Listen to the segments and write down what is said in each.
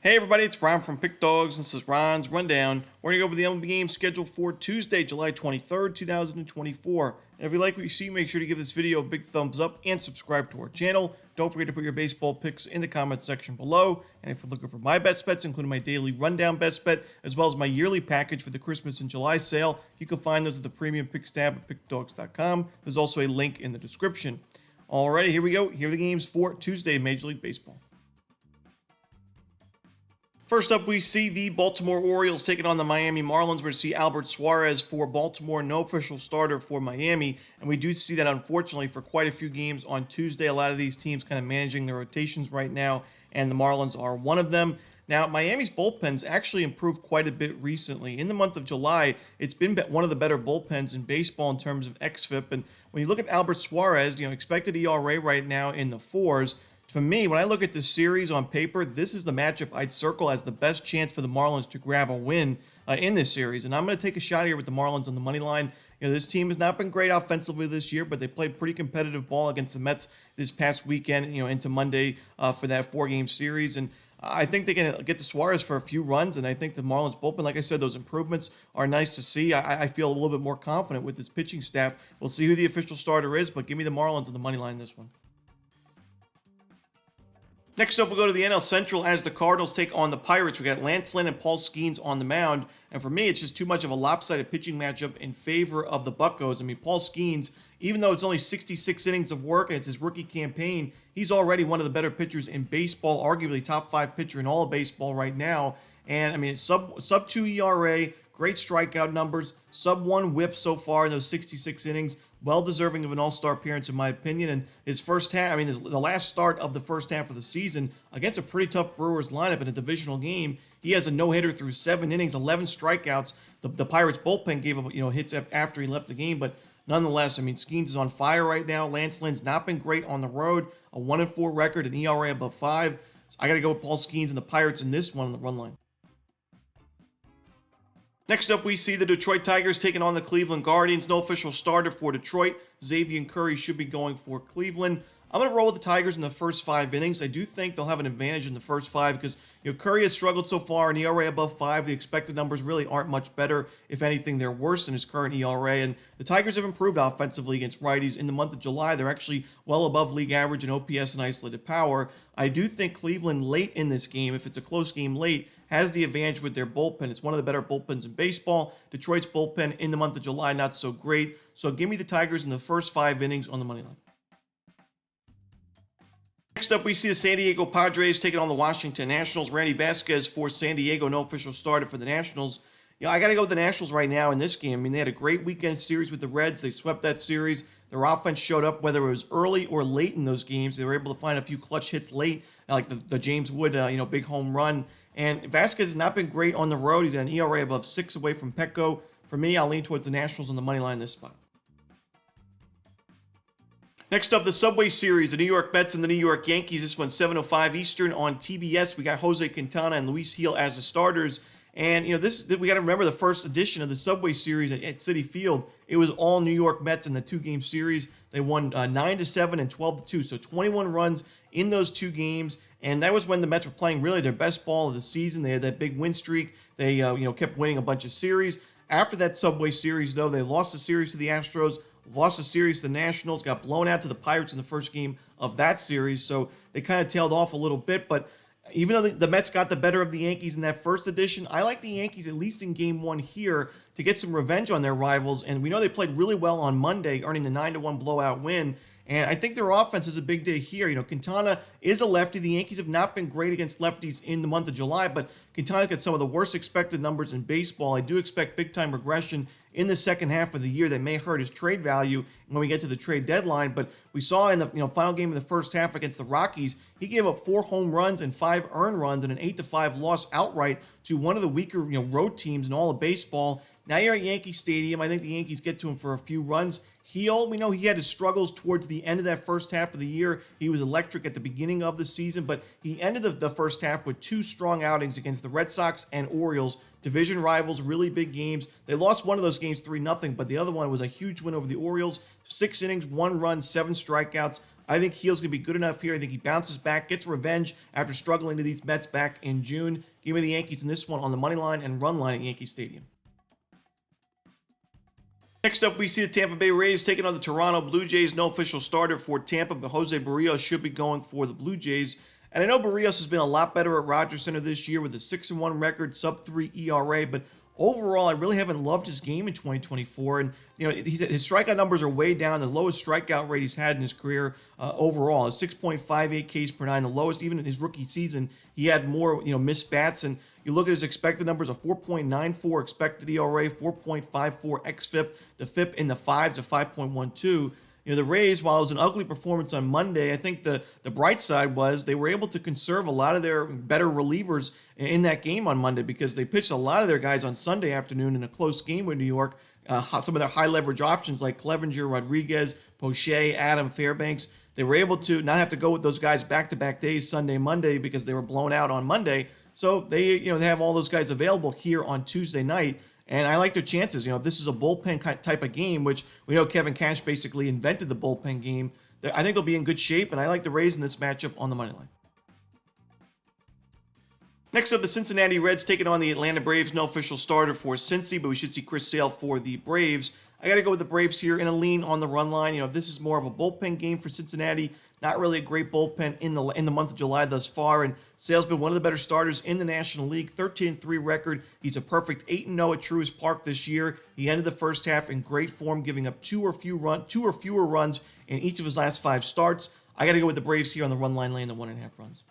Hey everybody, it's Ron from Pick Dawgz. This is Ron's Rundown. We're going to go over the MLB game scheduled for Tuesday, July 23rd, 2024. And if you like what you see, make sure to give this video a big thumbs up and subscribe to our channel. Don't forget to put your baseball picks in the comments section below. And if you're looking for my best bets, including my daily rundown best bet, as well as my yearly package for the Christmas and July sale, you can find those at the premium picks tab at pickdawgz.com. There's also a link in the description. Alrighty, here we go. Here are the games for Tuesday, Major League Baseball. First up, we see the Baltimore Orioles taking on the Miami Marlins. We're going to see Albert Suarez for Baltimore, no official starter for Miami. And we do see that, unfortunately, for quite a few games on Tuesday. A lot of these teams kind of managing their rotations right now, and the Marlins are one of them. Now, Miami's bullpens actually improved quite a bit recently. In the month of July, it's been one of the better bullpens in baseball in terms of xFIP. And when you look at Albert Suarez, expected ERA right now in the 4s. For me, when I look at this series on paper, this is the matchup I'd circle as the best chance for the Marlins to grab a win in this series. And I'm going to take a shot here with the Marlins on the money line. This team has not been great offensively this year, but they played pretty competitive ball against the Mets this past weekend, into Monday for that 4-game series. And I think they can get to Suarez for a few runs, and I think the Marlins bullpen, like I said, those improvements are nice to see. I feel a little bit more confident with this pitching staff. We'll see who the official starter is, but give me the Marlins on the money line this one. Next up, we'll go to the NL Central as the Cardinals take on the Pirates. We got Lance Lynn and Paul Skeens on the mound. And for me, it's just too much of a lopsided pitching matchup in favor of the Buccos. I mean, Paul Skeens, even though it's only 66 innings of work and it's his rookie campaign, he's already one of the better pitchers in baseball, arguably top 5 pitcher in all of baseball right now. And I mean, sub 2 ERA, great strikeout numbers, sub 1 whip so far in those 66 innings. Well deserving of an all-star appearance, in my opinion. And his first half, the last start of the first half of the season against a pretty tough Brewers lineup in a divisional game, he has a no-hitter through 7 innings, 11 strikeouts. The Pirates bullpen gave up, hits after he left the game, but nonetheless, Skeens is on fire right now. Lance Lynn's not been great on the road, a 1-4 record, an ERA above 5. So I got to go with Paul Skeens and the Pirates in this one on the run line. Next up, we see the Detroit Tigers taking on the Cleveland Guardians. No official starter for Detroit. Xavier Curry should be going for Cleveland. I'm going to roll with the Tigers in the first 5 innings. I do think they'll have an advantage in the first 5 because Curry has struggled so far, an ERA above 5. The expected numbers really aren't much better. If anything, they're worse than his current ERA. And the Tigers have improved offensively against righties. In the month of July, they're actually well above league average in OPS and isolated power. I do think Cleveland late in this game, if it's a close game late, has the advantage with their bullpen. It's one of the better bullpens in baseball. Detroit's bullpen in the month of July, not so great. So give me the Tigers in the first 5 innings on the money line. Next up, we see the San Diego Padres taking on the Washington Nationals. Randy Vasquez for San Diego, no official starter for the Nationals. I got to go with the Nationals right now in this game. They had a great weekend series with the Reds. They swept that series. Their offense showed up, whether it was early or late in those games. They were able to find a few clutch hits late, like the James Wood, big home run. And Vasquez has not been great on the road. He's got an ERA above 6 away from Petco. For me, I'll lean towards the Nationals on the money line in this spot. Next up, the Subway Series, the New York Mets and the New York Yankees. This one's 7:05 Eastern on TBS. We got Jose Quintana and Luis Gil as the starters. And, we got to remember the first edition of the Subway Series at Citi Field. It was all New York Mets in the 2-game series. They won 9-7 and 12-2, so 21 runs in those 2 games. And that was when the Mets were playing really their best ball of the season. They had that big win streak. They, kept winning a bunch of series. After that Subway Series, though, they lost the series to the Astros, lost the series to the Nationals, got blown out to the Pirates in the first game of that series. So they kind of tailed off a little bit. But even though the Mets got the better of the Yankees in that first edition, I like the Yankees, at least in Game 1 here, to get some revenge on their rivals. And we know they played really well on Monday, earning the 9-1 blowout win. And I think their offense is a big day here. Quintana is a lefty. The Yankees have not been great against lefties in the month of July, but Quintana's got some of the worst expected numbers in baseball. I do expect big-time regression in the second half of the year that may hurt his trade value when we get to the trade deadline. But we saw in the final game of the first half against the Rockies, he gave up 4 home runs and 5 earned runs and an 8-5 loss outright to one of the weaker road teams in all of baseball. Now you're at Yankee Stadium. I think the Yankees get to him for a few runs. We know he had his struggles towards the end of that first half of the year. He was electric at the beginning of the season, but he ended the first half with 2 strong outings against the Red Sox and Orioles. Division rivals, really big games. They lost one of those games 3-0, but the other one was a huge win over the Orioles. 6 innings, 1 run, 7 strikeouts. I think Heal's going to be good enough here. I think he bounces back, gets revenge after struggling to these Mets back in June. Give me the Yankees in this one on the money line and run line at Yankee Stadium. Next up, we see the Tampa Bay Rays taking on the Toronto Blue Jays. No official starter for Tampa, but Jose Barrios should be going for the Blue Jays. And I know Barrios has been a lot better at Rogers Center this year with a 6-1 record, sub-3 ERA, but overall, I really haven't loved his game in 2024. And, his strikeout numbers are way down, the lowest strikeout rate he's had in his career overall is 6.58 Ks per nine, the lowest. Even in his rookie season, he had more, missed bats. And you look at his expected numbers, a 4.94 expected ERA, 4.54 xFIP, the FIP in the fives of 5.12. The Rays, while it was an ugly performance on Monday, I think the bright side was they were able to conserve a lot of their better relievers in that game on Monday because they pitched a lot of their guys on Sunday afternoon in a close game with New York. Some of their high leverage options like Clevenger, Rodriguez, Poche, Adam, Fairbanks, they were able to not have to go with those guys back-to-back days, Sunday, Monday, because they were blown out on Monday. So they have all those guys available here on Tuesday night. And I like their chances. This is a bullpen type of game, which we know Kevin Cash basically invented the bullpen game. I think they'll be in good shape, and I like the Rays in this matchup on the money line. Next up, the Cincinnati Reds taking on the Atlanta Braves. No official starter for Cincy, but we should see Chris Sale for the Braves. I got to go with the Braves here in a lean on the run line. This is more of a bullpen game for Cincinnati. Not really a great bullpen in the month of July thus far, and Sale's been one of the better starters in the National League. 13-3 record. He's a perfect 8-0 at Truist Park this year. He ended the first half in great form, giving up two or fewer runs in each of his last 5 starts. I got to go with the Braves here on the run line, laying the 1.5 runs.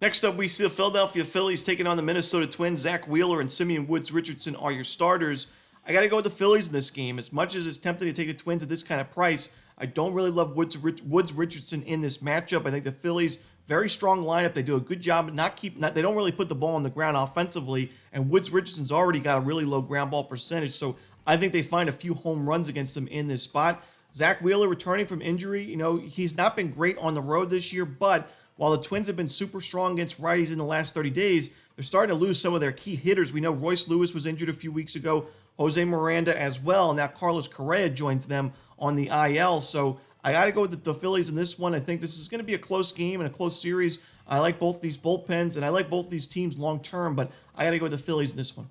Next up, we see the Philadelphia Phillies taking on the Minnesota Twins. Zach Wheeler and Simeon Woods Richardson are your starters. I got to go with the Phillies in this game. As much as it's tempting to take the Twins at this kind of price, I don't really love Woods Richardson in this matchup. I think the Phillies, very strong lineup. They do a good job. They don't really put the ball on the ground offensively, and Woods Richardson's already got a really low ground ball percentage, so I think they find a few home runs against them in this spot. Zach Wheeler returning from injury, he's not been great on the road this year, but while the Twins have been super strong against righties in the last 30 days, they're starting to lose some of their key hitters. We know Royce Lewis was injured a few weeks ago, Jose Miranda as well. Now Carlos Correa joins them on the IL. So I got to go with the Phillies in this one. I think this is going to be a close game and a close series. I like both these bullpens, and I like both these teams long term, but I got to go with the Phillies in this one.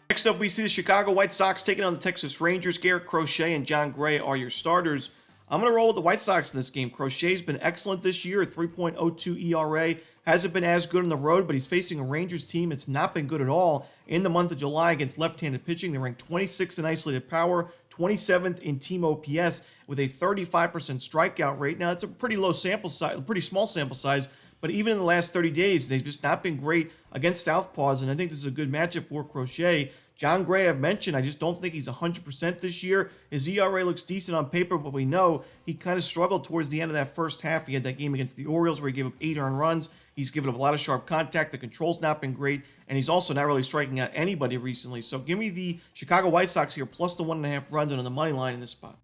Next up, we see the Chicago White Sox taking on the Texas Rangers. Garrett Crochet and John Gray are your starters. I'm going to roll with the White Sox in this game. Crochet's been excellent this year at 3.02 ERA. Hasn't been as good on the road, but he's facing a Rangers team that's not been good at all in the month of July against left-handed pitching. They ranked 26th in isolated power, 27th in team OPS with a 35% strikeout rate. Now, it's a pretty low sample size, pretty small sample size, but even in the last 30 days, they've just not been great against southpaws, and I think this is a good matchup for Crochet. John Gray, I've mentioned, I just don't think he's 100% this year. His ERA looks decent on paper, but we know he kind of struggled towards the end of that first half. He had that game against the Orioles where he gave up 8 earned runs. He's given up a lot of sharp contact. The control's not been great, and he's also not really striking out anybody recently. So give me the Chicago White Sox here, plus the 1.5 runs on the money line in this spot.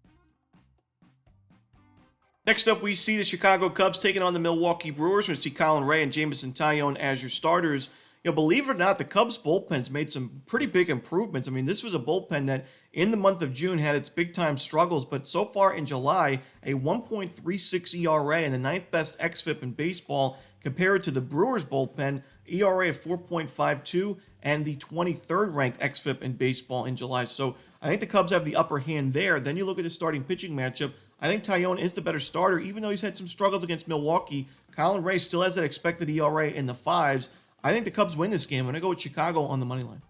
Next up, we see the Chicago Cubs taking on the Milwaukee Brewers. We see Colin Ray and Jameson Taillon as your starters. Believe it or not, the Cubs bullpen's made some pretty big improvements. I mean, this was a bullpen that in the month of June had its big-time struggles, but so far in July, a 1.36 ERA and the 9th best xFIP in baseball compared to the Brewers bullpen, ERA of 4.52 and the 23rd ranked xFIP in baseball in July. So I think the Cubs have the upper hand there. Then you look at the starting pitching matchup. I think Taillon is the better starter, even though he's had some struggles against Milwaukee. Colin Ray still has that expected ERA in the 5s. I think the Cubs win this game. I'm going to go with Chicago on the money line.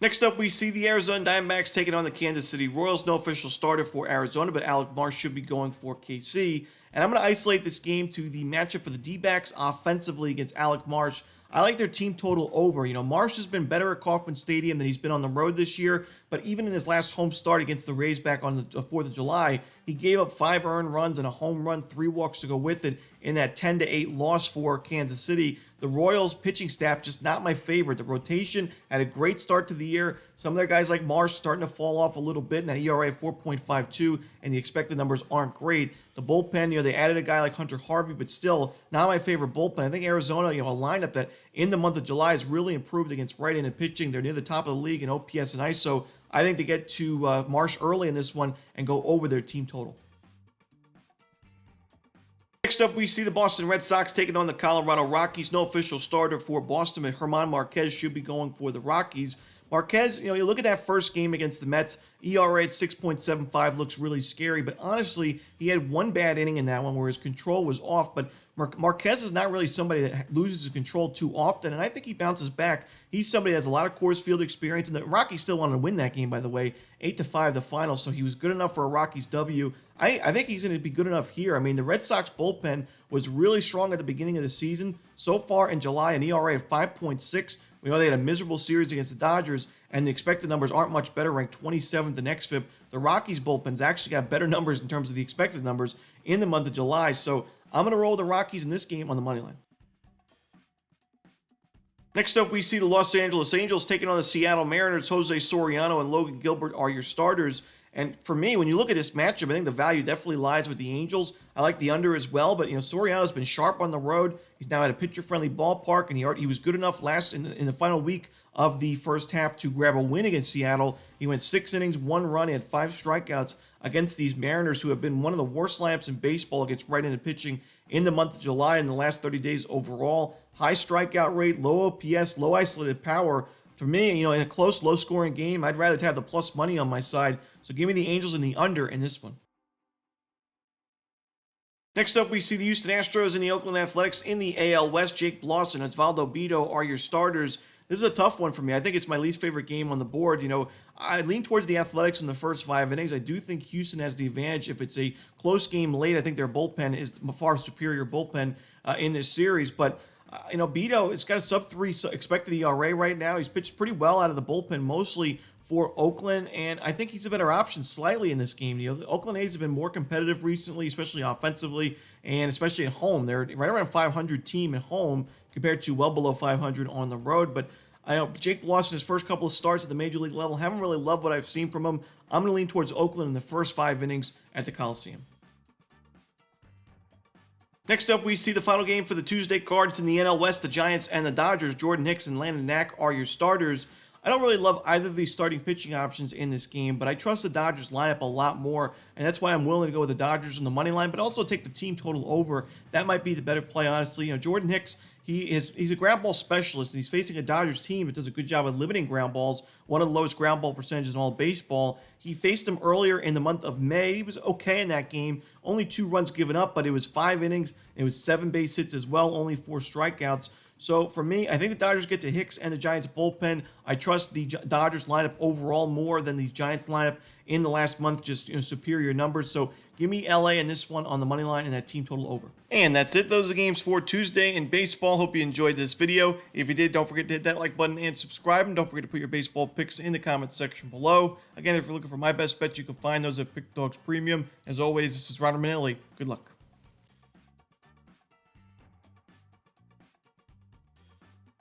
Next up, we see the Arizona Diamondbacks taking on the Kansas City Royals. No official starter for Arizona, but Alec Marsh should be going for KC. And I'm going to isolate this game to the matchup for the D-backs offensively against Alec Marsh. I like their team total over. Marsh has been better at Kauffman Stadium than he's been on the road this year, but even in his last home start against the Rays back on the 4th of July, he gave up 5 earned runs and a home run, 3 walks to go with it in that 10-8 loss for Kansas City. The Royals pitching staff, just not my favorite. The rotation had a great start to the year. Some of their guys like Marsh starting to fall off a little bit, and that ERA of 4.52, and the expected numbers aren't great. The bullpen, they added a guy like Hunter Harvey, but still not my favorite bullpen. I think Arizona, a lineup that in the month of July has really improved against right-handed pitching. They're near the top of the league in OPS and ISO. I think they get to marsh early in this one and go over their team total. Next up, we see the Boston Red Sox taking on the Colorado Rockies. No official starter for Boston, but German Marquez should be going for the Rockies. Marquez, you look at that first game against the Mets, ERA at 6.75 looks really scary, but honestly, he had one bad inning in that one where his control was off, but Marquez is not really somebody that loses his control too often, and I think he bounces back. He's somebody that has a lot of Coors Field experience, and the Rockies still wanted to win that game, by the way, 8-5 the final, so he was good enough for a Rockies W. I think he's going to be good enough here. I mean, the Red Sox bullpen was really strong at the beginning of the season. So far in July, an ERA of 5.6. We know they had a miserable series against the Dodgers, and the expected numbers aren't much better, ranked 27th in XFIP. The Rockies bullpen's actually got better numbers in terms of the expected numbers in the month of July, so I'm going to roll the Rockies in this game on the money line. Next up, we see the Los Angeles Angels taking on the Seattle Mariners. Jose Soriano and Logan Gilbert are your starters. And for me, when you look at this matchup, I think the value definitely lies with the Angels. I like the under as well, but Soriano's been sharp on the road. He's now at a pitcher-friendly ballpark, and he was good enough last in the final week of the first half to grab a win against Seattle. He went 6 innings, 1 run, he had 5 strikeouts against these Mariners, who have been one of the worst lineups in baseball against right-handed pitching in the month of July in the last 30 days overall. High strikeout rate, low OPS, low isolated power. For me, in a close, low-scoring game, I'd rather have the plus money on my side. So give me the Angels and the under in this one. Next up, we see the Houston Astros and the Oakland Athletics in the AL West. Jake Bloss and Osvaldo Bido are your starters. This is a tough one for me. I think it's my least favorite game on the board. I lean towards the Athletics in the first 5 innings. I do think Houston has the advantage. If it's a close game late, I think their bullpen is a far superior bullpen in this series. But Bido, it's got a sub-3 expected ERA right now. He's pitched pretty well out of the bullpen, mostly for Oakland, and I think he's a better option slightly in this game. The Oakland A's have been more competitive recently, especially offensively, and especially at home. They're right around 500 team at home compared to well below 500 on the road. But I know Jake Bloss in his first couple of starts at the major league level, haven't really loved what I've seen from him. I'm going to lean towards Oakland in the first 5 innings at the Coliseum. Next up, we see the final game for the Tuesday cards in the NL West. The Giants and the Dodgers. Jordan Hicks and Landon Knack are your starters. I don't really love either of these starting pitching options in this game, but I trust the Dodgers lineup a lot more, and that's why I'm willing to go with the Dodgers on the money line, but also take the team total over. That might be the better play, honestly. Jordan Hicks, he's a ground ball specialist, and he's facing a Dodgers team that does a good job of limiting ground balls, one of the lowest ground ball percentages in all of baseball. He faced him earlier in the month of May. He was okay in that game. Only 2 runs given up, but it was 5 innings. It was 7 base hits as well, only 4 strikeouts. So for me, I think the Dodgers get to Hicks and the Giants bullpen. I trust the Dodgers lineup overall more than the Giants lineup in the last month, just superior numbers. So give me LA in this one on the money line and that team total over. And that's it. Those are the games for Tuesday in baseball. Hope you enjoyed this video. If you did, don't forget to hit that like button and subscribe. And don't forget to put your baseball picks in the comments section below. Again, if you're looking for my best bets, you can find those at Pickdawgz Premium. As always, this is Romanelli. Good luck.